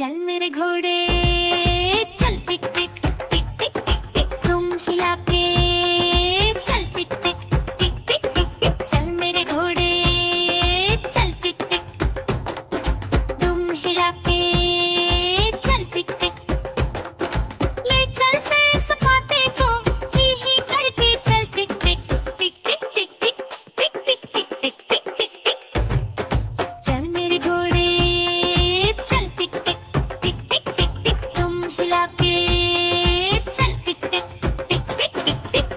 चल मेरे घोड़े चल टिक टिक टिक टिक टिक टिक तुम हिला के चल टिक टिक टिक टिक टिक टिक चल मेरे घोड़े चल टिक टिक तुम हिला के चल टिक टिक ले चल से सपाटे को ही करके चल टिक टिक टिक टिक टिक टिक टिक टिक टिक टिक टिक टिक टिक चल मेरे घोड़े चल टिक टिक टिक टिक टिक टिक तुम हिला के चल टिक टिक टिक टिक टिक टिक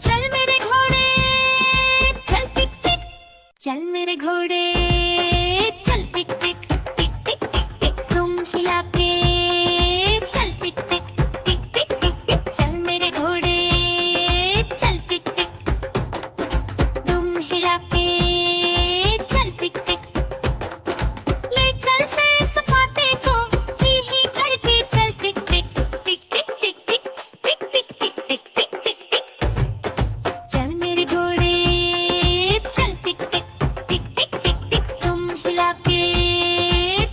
चल मेरे घोड़े चल टिक टिक चल मेरे घोड़े चल टिक टिक टिक टिक टिक टिक तुम हिला के चल टिक टिक टिक टिक टिक टिक चल मेरे घोड़े चल टिक टिक तुम हिला के चल टिक टिक ले चल से सपाटे को ही करके चल टिक टिक टिक टिक टिक टिक टिक टिक टिक टिक टिक टिक टिक चल मेरे घोड़े चल टिक टिक टिक टिक टिक टिक तुम हिला के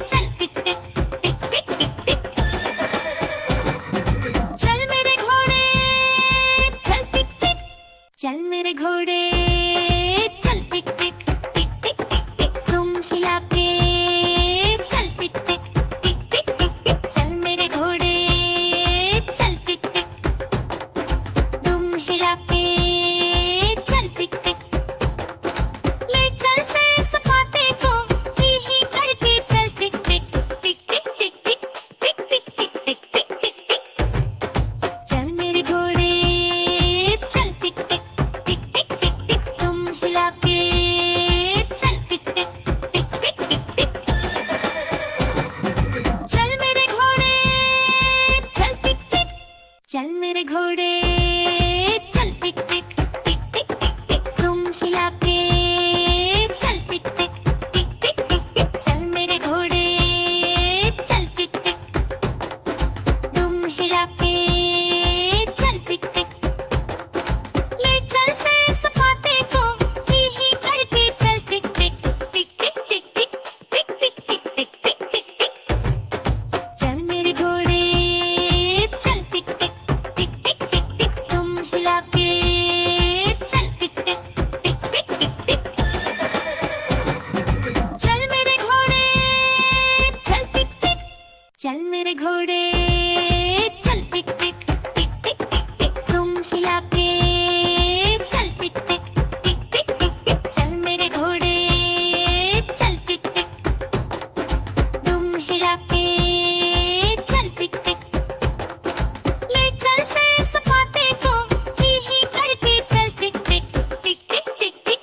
चल टिक टिक टिक टिक टिक टिक चल मेरे घोड़े चल टिक टिक चल मेरे घोड़े चल टिक टिक टिक टिक टिक टिक तुम हिला के चल टिक टिक टिक टिक टिक टिक चल मेरे घोड़े चल टिक टिक तुम हिला के चल टिक टिक ले चल से सपाटे को ही करके चल टिक टिक टिक टिक टिक टिक टिक टिक टिक टिक टिक टिक टिक चल मेरे घोड़े चल टिक टिक टिक टिक टिक टिक तुम हिला के चल टिक टिक टिक टिक टिक टिक चल मेरे घोड़े चल टिक टिक चल मेरे घोड़े चल टिक टिक टिक टिक टिक टिक तुम हिला के चल टिक टिक टिक टिक टिक टिक चल मेरे घोड़े चल टिक टिक तुम हिला के चल टिक टिक ले चल से सपाटे को ही करके चल टिक टिक टिक टिक टिक टिक टिक टिक टिक टिक टिक टिक टिक चल मेरे घोड़े चल टिक टिक टिक टिक टिक टिक तुम हिला के चल टिक टिक टिक टिक टिक टिक चल मेरे घोड़े चल टिक टिक चल मेरे घोड़े चल टिक टिक टिक टिक टिक टिक तुम हिला के चल टिक टिक टिक टिक टिक टिक चल मेरे घोड़े चल टिक टिक तुम हिला के चल टिक टिक ले चल से सपाटे को ही करके चल टिक टिक टिक टिक टिक टिक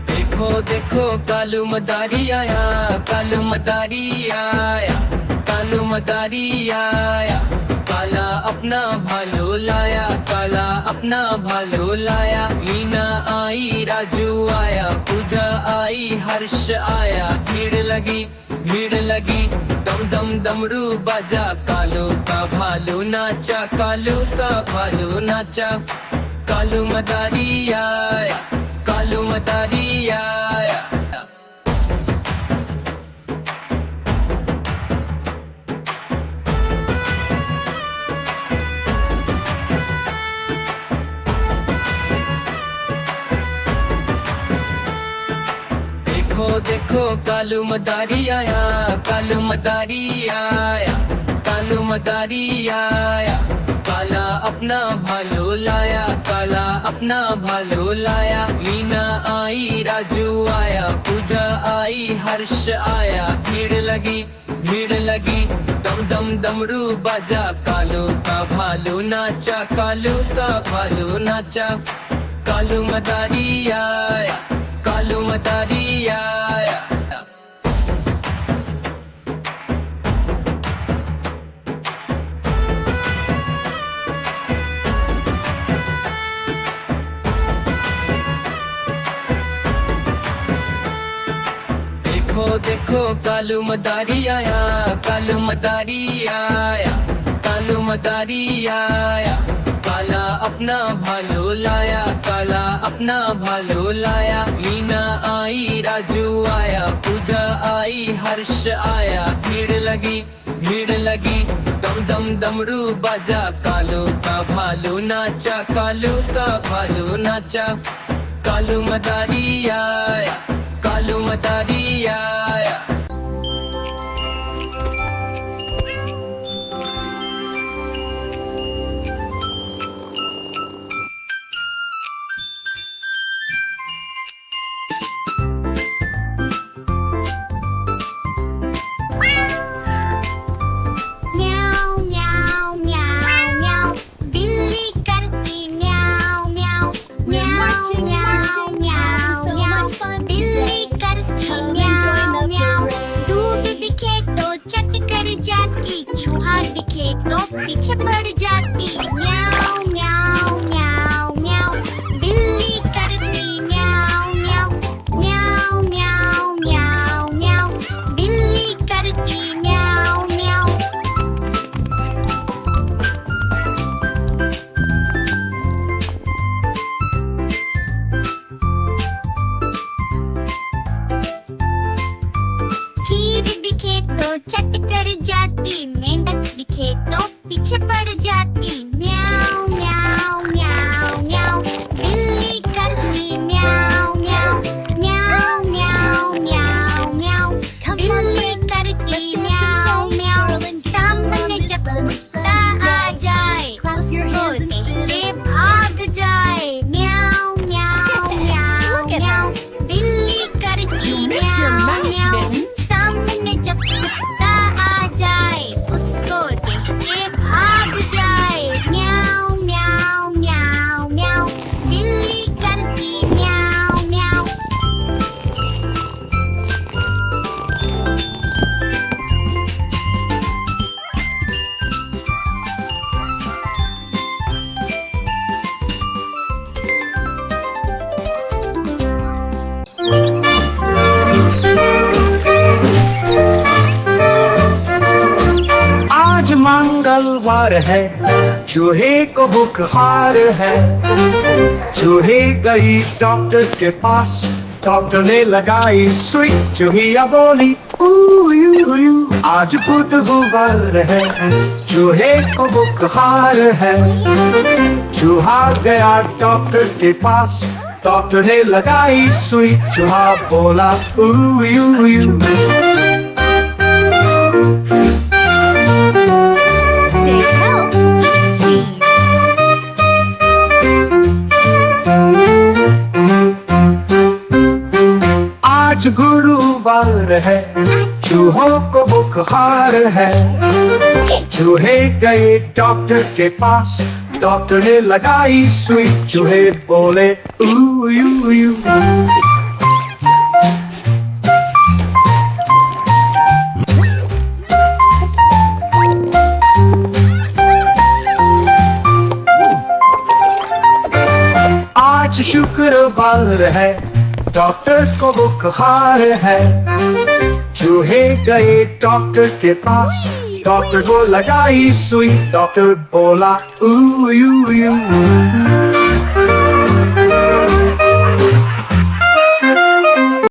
देखो देखो कालू मदारी आया, कालू मदारी आया, कालू मदारी आया। काला अपना भालो लाया, काला अपना भालो लाया। मीना आई, राजू आया, पूजा आई, हर्ष आया। भीड़ लगी दम दम डमरू बाजा। कालू का भालू नाचा, कालू का भालू नाचा। कालू मदारी आया, कालू मदारी आया। देखो देखो कालू मदारी आया, कालू मदारी आया, कालू मदारी आया। काला अपना भालो लाया, काला अपना भालो लाया। मीना आई, राजू आया, पूजा आई, हर्ष आया। भीड़ लगी दम दम डमरू बाजा। कालू का भालू नाचा, कालू का भालू नाचा। कालू मदारी आया, कालू मदारी आया। देखो देखो देखो कालू मदारी आया, कालू मदारी आया, कालू मदारी आया। काला अपना भालो लाया, काला अपना भालो लाया। मीना आई, राजू आया, पूजा आई, हर्ष आया। भीड़ लगी, भीड़ लगी, दम दम डमरू बाजा। कालू का भालू नाचा, कालू का भालू नाचा। कालू मदारी आया, कालू मदारी आया। म्याऊ म्याऊ म्याऊ म्याऊ, बिल्ली करती म्याऊ म्याऊ। म्याऊ म्याऊ म्याऊ म्याऊ, बिल्ली करती म्याऊ म्याऊ। दूध दिखे तो चट कर जाती, चूहा दिखे तो पीछे पड़ जाती। म्याऊ म्याऊ म्याऊ म्याऊ, बिल्ली करती म्याऊ म्याऊ। म्याऊ म्याऊ म्याऊ म्याऊ, बिल्ली करती म्याऊ म्याऊ। खीर दिखे तो चट कर जाती, मेंढक दिखे तो पीछे पड़ जाती। म्याऊ म्याऊ म्याऊ म्याऊ, बिल्ली करती म्याऊ म्याऊ। म्याऊ म्याऊ म्याऊ म्याऊ, बिल्ली करती म्याऊ म्याऊ। सामने जब कुत्ता आ जाए, उसको देखते भाग जाए। म्याऊ म्याऊ म्याऊ म्याऊ, बिल्ली करती म्याऊ म्याऊ। सामने जब कुत्ता आ जाए, उसको देख के भाग जाए। म्याऊ म्याऊ म्याऊ म्याऊ, बिल्ली करती म्याऊ म्याऊ। आज मंगलवार है, चूहे को बुखार है। चूहे गई डॉक्टर के पास, डॉक्टर ने लगाई सुई। चूहिया बोली उयू, आज बुधवार है, चूहे को बुखार है। चूहा गया डॉक्टर के पास, डॉक्टर ने लगाई सुई। चूहा बोला उयू। Stay healthy, cheese. आज गुरुवार है, चूहों को बुखार है। चूहे गए डॉक्टर के पास, डॉक्टर ने लगाई सुई। चूहे बोले उयू। आज शुक्रवार है, डॉक्टर को बुखार है। चूहे गए डॉक्टर के पास, डॉक्टर को लगाई सुई। डॉक्टर बोला उयू।